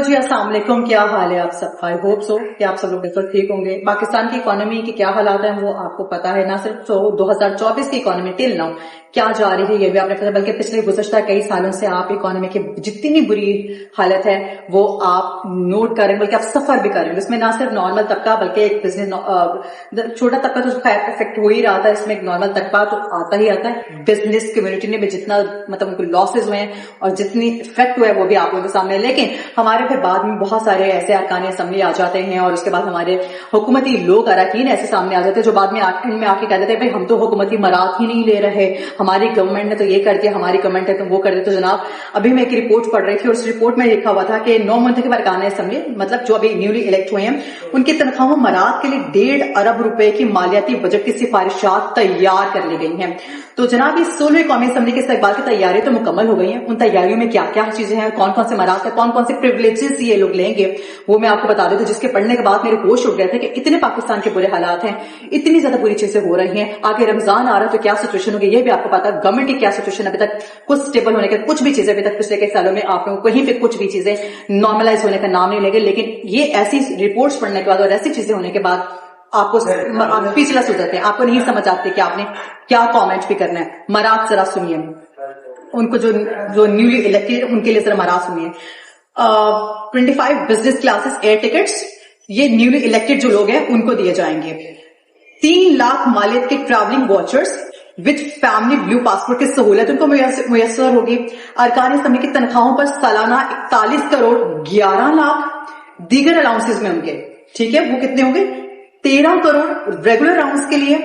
جی السلام علیکم، کیا حال ہے آپ سب کا؟ آئی ہوپ سو کہ آپ سب لوگ بالکل ٹھیک ہوں گے۔ پاکستان کی اکانومی کے کیا حالات ہیں وہ آپ کو پتا ہے، نہ صرف 2024 کی اکانومی ٹل ناؤ کیا جا رہی ہے یہ بھی آپ نے پتا، بلکہ پچھلے گزشتہ کئی سالوں سے آپ اکانومی کی جتنی بری حالت ہے وہ آپ نوٹ کریں، بلکہ آپ سفر بھی کریں۔ اس میں نہ صرف نارمل طبقہ بلکہ ایک بزنس چھوٹا طبقہ تو افیکٹ ہو ہی رہا تھا، اس میں ایک نارمل طبقہ تو آتا ہی آتا ہے۔ بزنس کمیونٹی نے بھی جتنا مطلب ان کو لاسز ہوئے ہیں اور جتنی افیکٹ ہوا ہے وہ بھی آپ لوگوں کے سامنے، لیکن ہمارے پھر بعد میں بہت سارے ایسے ارکان اسمبلی آ جاتے ہیں اور اس کے بعد ہمارے حکومتی لوگ اراکین ایسے سامنے آ جاتے ہیں جو بعد میں آ کے کہہ دیتے ہیں بھائی ہم تو حکومتی مراد ہی نہیں لے رہے، ہماری گورنمنٹ نے تو یہ کر دیا، ہماری گورنمنٹ ہے تو وہ کر دیا۔ تو جناب ابھی میں ایک رپورٹ پڑھ رہی تھی اور اس رپورٹ میں لکھا ہوا تھا کہ 9 منتخب ارکان اسمبلی مطلب جو ابھی نیولی الیکٹ ہوئے ہیں ان کی تنخواہوں مراد کے لیے 1.5 ارب روپے کی مالیاتی بجٹ کی سفارشات تیار کر لی گئی ہیں۔ تو جناب اس 16ویں قومی اسمبلی کے استقبال کی تیاری تو مکمل ہو گئی ہیں، ان تیاریوں میں کیا کیا چیزیں ہیں، کون کون سے مراد ہیں، کون کون سے پریولیجز یہ لوگ لیں گے وہ میں آپ کو بتا دیتا ہوں، جس کے پڑھنے کے بعد میرے ہوش اٹھ گئے تھے کہ اتنے پاکستان کے برے حالات ہیں، اتنی زیادہ بری چیزیں ہو رہی ہیں، آگے رمضان آ رہا ہے تو کیا سچویشن ہوگی یہ بھی آپ کو پتا ہے، گورنمنٹ کی کیا سچویشن ابھی تک کچھ سٹیبل ہونے کے کچھ بھی چیزیں ابھی تک پچھلے کئی سالوں میں آپ لوگوں کو کہیں پہ کچھ بھی چیزیں نارملائز ہونے کا نام نہیں لے گے، لیکن یہ ایسی رپورٹس پڑھنے کے بعد اور ایسی چیزیں ہونے کے بعد آپ کو اسپیچلیس ہو جاتے ہیں، آپ کو نہیں سمجھ آتے کہ آپ نے کیا کامنٹ بھی کرنا ہے۔ مراد ذرا سنیے ان کو جو نیولی الیکٹڈ ان کے لیے ذرا مراد سنیے۔ 25 بزنس کلاسز ایئر ٹکٹس یہ نیولی الیکٹڈ جو لوگ ہیں ان کو دیے جائیں گے۔ 3 لاکھ مالیت کے travelling vouchers with family blue passport کی سہولت ان کو میسر ہوگی۔ ارکان اسمبلی کی تنخواہوں پر سالانہ 41 کروڑ 11 لاکھ دیگر الاؤنسز میں ان کے، ٹھیک ہے وہ کتنے ہوں گے؟ 13 کروڑ ریگولر الاؤنس کے لیے،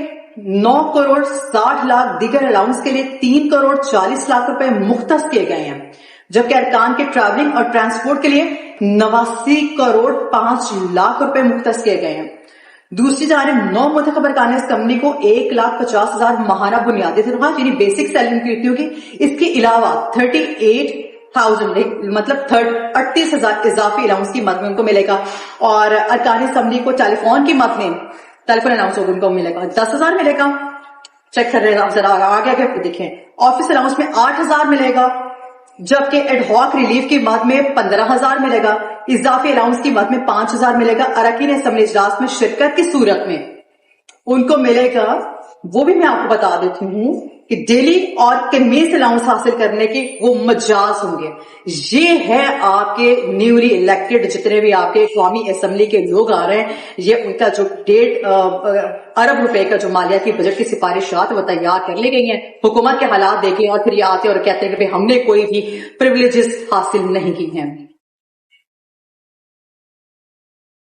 9 کروڑ 60 لاکھ دیگر الاؤنس کے لیے 3 کروڑ 40 لاکھ روپے مختص کیے گئے ہیں، جبکہ ارکان کے ٹریولنگ اور ٹرانسپورٹ کے لیے 89 کروڑ 5 لاکھ روپے مختص کیے گئے ہیں۔ دوسری جانب 9 منتخب ارکان اسمبلی کو 1,50,000 ماہانہ بنیادی تنخواہ یعنی بیسک سیلری کتنی ہوگی، اس کے علاوہ 38,000 مطلب 38,000 اضافی الاؤنس کی مد میں ان کو ملے گا، اور ارکان اسمبلی کو ٹیلی فون کی مد میں ٹیلیفون الاؤنس ان کو ملے گا 10,000 ملے گا۔ چیک کر رہے ہیں آپ ذرا آگے آگے دیکھیں، آفس الاؤنس میں 8,000 ملے گا، جبکہ ایڈ ہاک ریلیف کی مد میں 15,000 ملے گا، اضافی الاؤنس کی مد میں 5,000 ملے گا۔ اراکین اسمبلی اجلاس میں شرکت کی صورت میں ان کو ملے گا، وہ بھی میں آپ کو بتا دیتی ہوں کہ ڈیلی اور کنوینس الاؤنس حاصل کرنے کی وہ مجاز ہوں گے۔ یہ ہے آپ کے نیولی الیکٹڈ جتنے بھی آپ کے قومی اسمبلی کے لوگ آ رہے ہیں، یہ ان کا جو 1.5 ارب روپے کا جو مالیاتی بجٹ کی سفارشات وہ تیار کر لی گئی ہیں۔ حکومت کے حالات دیکھیں اور پھر یہ آتے اور کہتے ہیں کہ ہم نے کوئی بھی پریولیجز حاصل نہیں کی ہیں۔